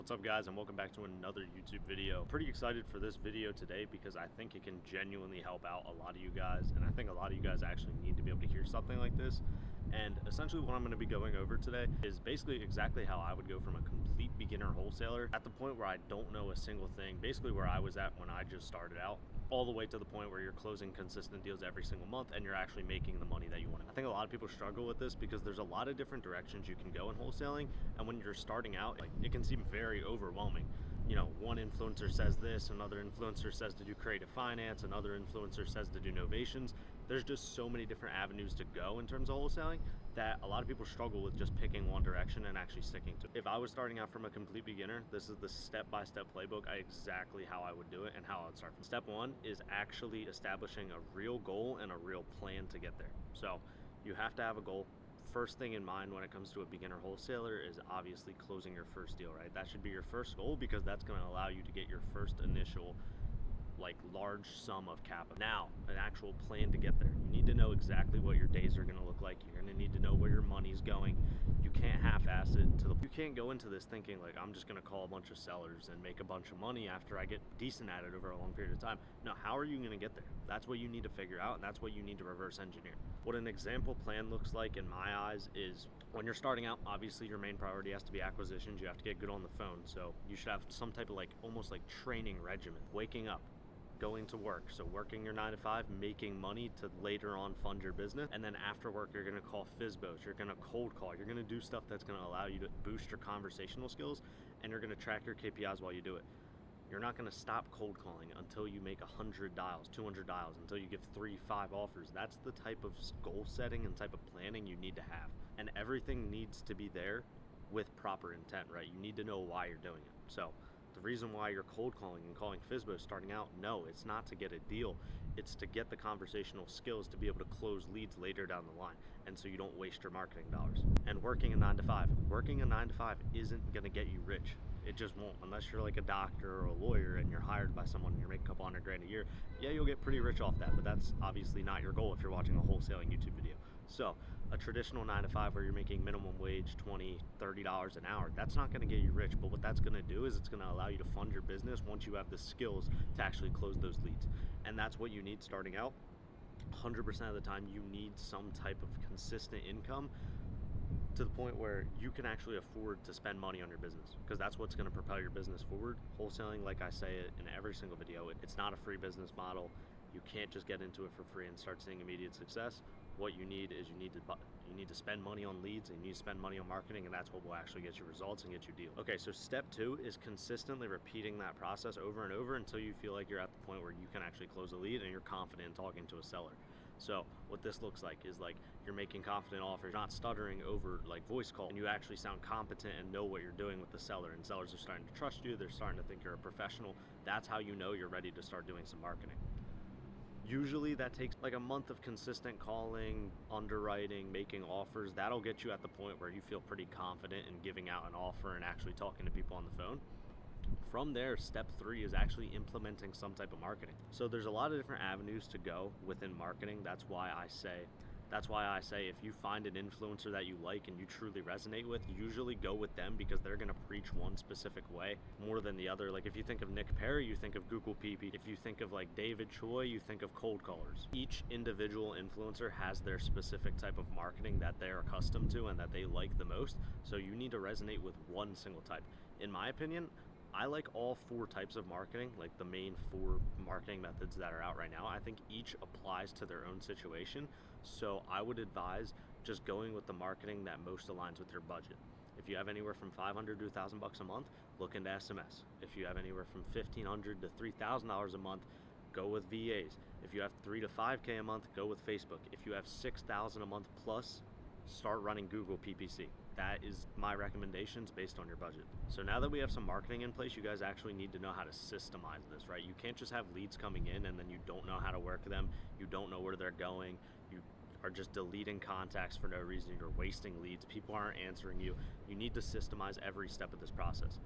What's up guys, and welcome back to another YouTube video. Pretty excited for this video today because I think it can genuinely help out a lot of you guys, and I think a lot of you guys actually need to be able to hear something like this. And essentially what I'm going to be going over today is basically exactly how I would go from a complete beginner wholesaler at the point where I don't know a single thing, basically where I was at when I just started out, all the way to the point where you're closing consistent deals every single month and you're actually making the money that you want. I think a lot of people struggle with this because there's a lot of different directions you can go in wholesaling, and when you're starting out, it can seem very overwhelming. You know, one influencer says this, another influencer says to do creative finance, another influencer says to do novations. There's just so many different avenues to go in terms of wholesaling that a lot of people struggle with just picking one direction and actually sticking to it. If I was starting out from a complete beginner, this is the step-by-step playbook, exactly how I would do it and how I would start. Step one is actually establishing a real goal and a real plan to get there. So you have to have a goal. First thing in mind when it comes to a beginner wholesaler is obviously closing your first deal, right? That should be your first goal because that's going to allow you to get your first initial large sum of capital. Now, an actual plan to get there. You need to know exactly what your days are going to look like. You're going to need to know where your money's going. You can't half-ass it. You can't go into this thinking like, I'm just going to call a bunch of sellers and make a bunch of money after I get decent at it over a long period of time. No, how are you going to get there? That's what you need to figure out, and that's what you need to reverse engineer. What an example plan looks like in my eyes is when you're starting out, obviously your main priority has to be acquisitions. You have to get good on the phone. So you should have some type of almost training regimen. Waking up, going to work, so working your 9 to 5, making money to later on fund your business, and then after work you're going to call FISBOs, you're going to cold call, you're going to do stuff that's going to allow you to boost your conversational skills, and you're going to track your KPIs while you do it. You're not going to stop cold calling until you make 100 dials, 200 dials, until you give 3-5 offers. That's the type of goal setting and type of planning you need to have, and everything needs to be there with proper intent, right? You need to know why you're doing it. So the reason why you're cold calling and calling FISBO starting out, no, it's not to get a deal. It's to get the conversational skills to be able to close leads later down the line, and so you don't waste your marketing dollars. And working a 9 to 5. Working a 9 to 5 isn't going to get you rich. It just won't, unless you're like a doctor or a lawyer and you're hired by someone and you're making a couple $100,000 a year. Yeah, you'll get pretty rich off that, but that's obviously not your goal if you're watching a wholesaling YouTube video. So a traditional 9 to 5 where you're making minimum wage $20, $30 an hour, that's not going to get you rich. But what that's going to do is it's going to allow you to fund your business once you have the skills to actually close those leads. And that's what you need starting out. 100% of the time you need some type of consistent income to the point where you can actually afford to spend money on your business, because that's what's going to propel your business forward. Wholesaling, like I say it in every single video, it's not a free business model. You can't just get into it for free and start seeing immediate success. What you need is you need to spend money on leads, and you need to spend money on marketing, and that's what will actually get you results and get you deals. Okay, so step 2 is consistently repeating that process over and over until you feel like you're at the point where you can actually close a lead and you're confident in talking to a seller. So what this looks like is you're making confident offers, not stuttering over voice call, and you actually sound competent and know what you're doing with the seller, and sellers are starting to trust you. They're starting to think you're a professional. That's how you know you're ready to start doing some marketing. Usually that takes a month of consistent calling, underwriting, making offers. That'll get you at the point where you feel pretty confident in giving out an offer and actually talking to people on the phone. From there, step 3 is actually implementing some type of marketing. So there's a lot of different avenues to go within marketing. That's why I say if you find an influencer that you like and you truly resonate with, usually go with them, because they're going to preach one specific way more than the other. If you think of Nick Perry, you think of Google PP. If you think of David Choi, you think of cold callers. Each individual influencer has their specific type of marketing that they're accustomed to and that they like the most. So you need to resonate with one single type. In my opinion, I like all 4 types of marketing, the main 4 marketing methods that are out right now. I think each applies to their own situation. So I would advise just going with the marketing that most aligns with your budget. If you have anywhere from $500 to $1,000 a month, look into SMS. If you have anywhere from $1,500 to $3,000 a month, go with VAs. If you have $3,000 to $5,000 a month, go with Facebook. If you have $6,000 a month plus, start running Google PPC. That is my recommendations based on your budget. So now that we have some marketing in place, you guys actually need to know how to systemize this, right? You can't just have leads coming in and then you don't know how to work them. You don't know where they're going. You are just deleting contacts for no reason. You're wasting leads. People aren't answering you. You need to systemize every step of this process.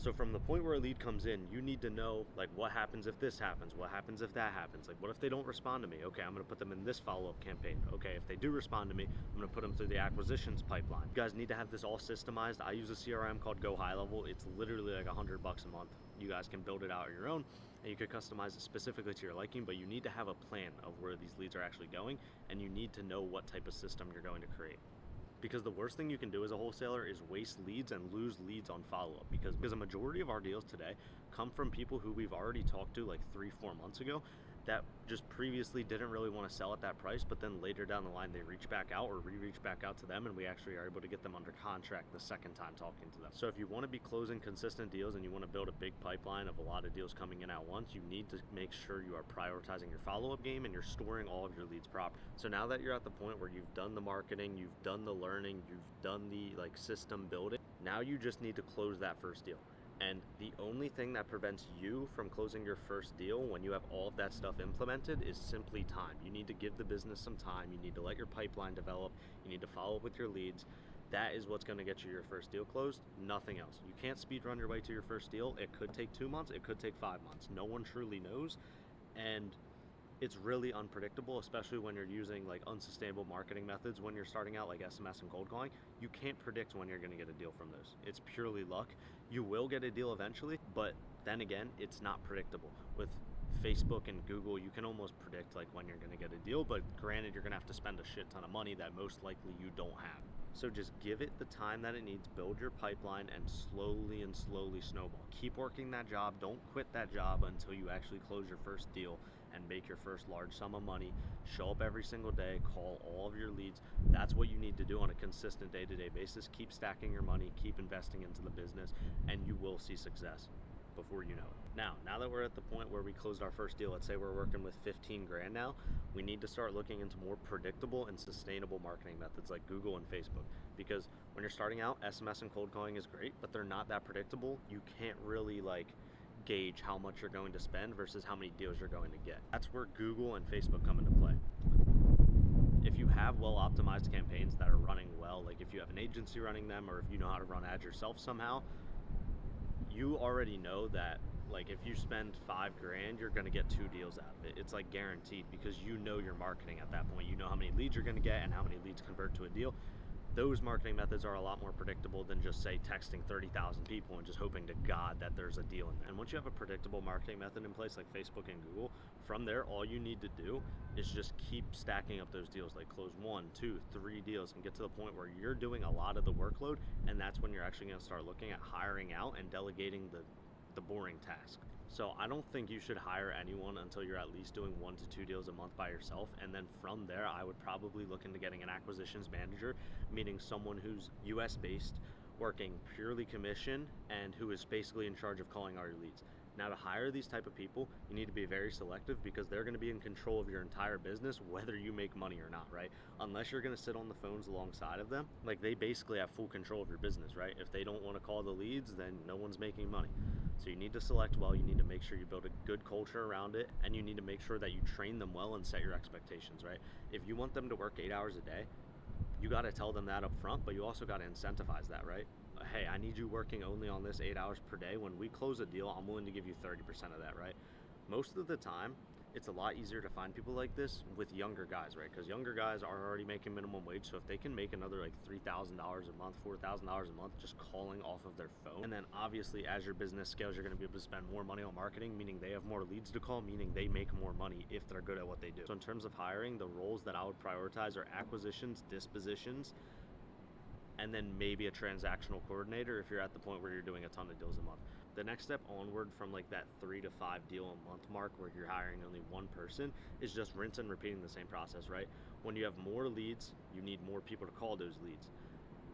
So from the point where a lead comes in, you need to know like what happens if this happens, what happens if that happens, like what if they don't respond to me? Okay, I'm gonna put them in this follow-up campaign. Okay, if they do respond to me, I'm gonna put them through the acquisitions pipeline. You guys need to have this all systemized. I use a CRM called Go High Level. It's literally like $100 a month. You guys can build it out on your own and you could customize it specifically to your liking, but you need to have a plan of where these leads are actually going, and you need to know what type of system you're going to create. Because the worst thing you can do as a wholesaler is waste leads and lose leads on follow-up, because a majority of our deals today come from people who we've already talked to like 3-4 months ago that just previously didn't really want to sell at that price, but then later down the line they reach back out or reach back out to them, and we actually are able to get them under contract the second time talking to them. So if you want to be closing consistent deals and you want to build a big pipeline of a lot of deals coming in at once, you need to make sure you are prioritizing your follow-up game and you're storing all of your leads properly. So now that you're at the point where you've done the marketing, you've done the learning, you've done the like system building, now you just need to close that first deal. And the only thing that prevents you from closing your first deal when you have all of that stuff implemented is simply time. You need to give the business some time. You need to let your pipeline develop. You need to follow up with your leads. That is what's going to get you your first deal closed, nothing else. You can't speed run your way to your first deal. It could take 2 months. It could take 5 months. No one truly knows. And it's really unpredictable, especially when you're using like unsustainable marketing methods when you're starting out, like SMS and cold calling. You can't predict when you're going to get a deal from those. It's purely luck. You will get a deal eventually, but then again, it's not predictable. With Facebook and Google, you can almost predict like when you're going to get a deal, but granted, you're going to have to spend a shit ton of money that most likely you don't have. So just give it the time that it needs, build your pipeline, and slowly snowball. Keep working that job. Don't quit that job until you actually close your first deal and make your first large sum of money. Show up every single day, call all of your leads. That's what you need to do on a consistent day-to-day basis. Keep stacking your money, keep investing into the business, and you will see success before you know it. Now that we're at the point where we closed our first deal, let's say we're working with 15 grand now, we need to start looking into more predictable and sustainable marketing methods like Google and Facebook. Because when you're starting out, SMS and cold calling is great, but they're not that predictable. You can't really like gauge how much you're going to spend versus how many deals you're going to get. That's where Google and Facebook come into play. If you have well optimized campaigns that are running well, like if you have an agency running them or if you know how to run ads yourself somehow, you already know that like if you spend 5 grand, you're going to get 2 deals out of it. It's like guaranteed, because you know your marketing at that point. You know how many leads you're going to get and how many leads convert to a deal. Those marketing methods are a lot more predictable than just say texting 30,000 people and just hoping to God that there's a deal in there. And once you have a predictable marketing method in place like Facebook and Google, from there all you need to do is just keep stacking up those deals, like close 1, 2, 3 deals and get to the point where you're doing a lot of the workload, and that's when you're actually going to start looking at hiring out and delegating the boring task. So I don't think you should hire anyone until you're at least doing 1 to 2 deals a month by yourself. And then from there, I would probably look into getting an acquisitions manager, meaning someone who's US based, working purely commission, and who is basically in charge of calling all your leads. Now, to hire these type of people, you need to be very selective, because they're going to be in control of your entire business, whether you make money or not, right? Unless you're going to sit on the phones alongside of them, like they basically have full control of your business, right? If they don't want to call the leads, then no one's making money. So you need to select well, you need to make sure you build a good culture around it, and you need to make sure that you train them well and set your expectations, right? If you want them to work 8 hours a day, you got to tell them that up front, but you also got to incentivize that, right? Hey, I need you working only on this 8 hours per day. When we close a deal, I'm willing to give you 30% of that, right? Most of the time, it's a lot easier to find people like this with younger guys, right? Because younger guys are already making minimum wage, so if they can make another like $3,000 a month, $4,000 a month just calling off of their phone, and then obviously as your business scales, you're going to be able to spend more money on marketing, meaning they have more leads to call, meaning they make more money if they're good at what they do. So in terms of hiring, the roles that I would prioritize are acquisitions, dispositions, and then maybe a transactional coordinator if you're at the point where you're doing a ton of deals a month. The next step onward from like that 3 to 5 deal a month mark where you're hiring only one person is just rinse and repeating the same process, right? When you have more leads, you need more people to call those leads.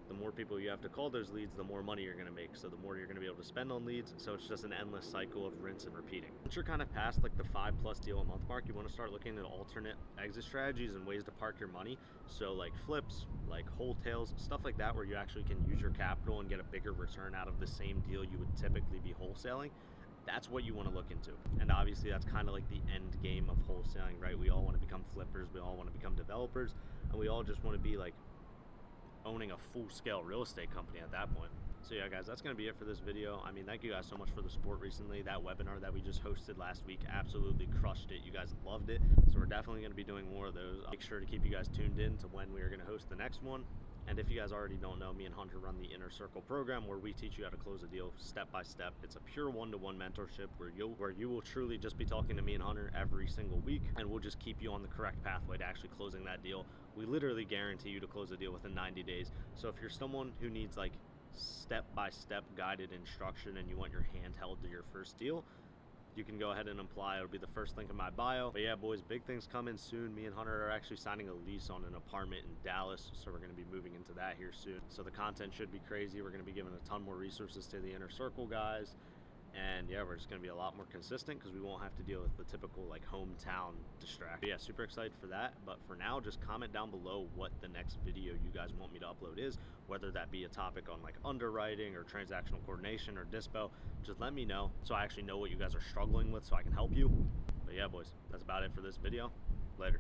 The more people you have to call those leads, the more money you're going to make. So the more you're going to be able to spend on leads. So it's just an endless cycle of rinse and repeating. Once you're kind of past like the 5+ deal a month mark, you want to start looking at alternate exit strategies and ways to park your money. So like flips, like wholesales, stuff like that, where you actually can use your capital and get a bigger return out of the same deal you would typically be wholesaling. That's what you want to look into. And obviously that's kind of like the end game of wholesaling, right? We all want to become flippers. We all want to become developers, and we all just want to be like owning a full-scale real estate company at that point. So yeah, guys, that's going to be it for this video. I mean, thank you guys so much for the support recently. That webinar that we just hosted last week absolutely crushed it. You guys loved it. So we're definitely going to be doing more of those. Make sure to keep you guys tuned in to when we are going to host the next one. And if you guys already don't know, me and Hunter run the Inner Circle program where we teach you how to close a deal step by step. It's a pure one-to-one mentorship where you will truly just be talking to me and Hunter every single week, and we'll just keep you on the correct pathway to actually closing that deal. We literally guarantee you to close a deal within 90 days. So if you're someone who needs like step-by-step guided instruction and you want your hand held to your first deal, you can go ahead and apply. It'll be the first link in my bio. But yeah, boys, big things coming soon. Me and Hunter are actually signing a lease on an apartment in Dallas, so we're going to be moving into that here soon. So the content should be crazy. We're going to be giving a ton more resources to the Inner Circle guys. And yeah, we're just going to be a lot more consistent because we won't have to deal with the typical like hometown distraction. But yeah, super excited for that. But for now, just comment down below what the next video you guys want me to upload is, whether that be a topic on like underwriting or transactional coordination or dispo. Just let me know so I actually know what you guys are struggling with so I can help you. But yeah, boys, that's about it for this video. Later.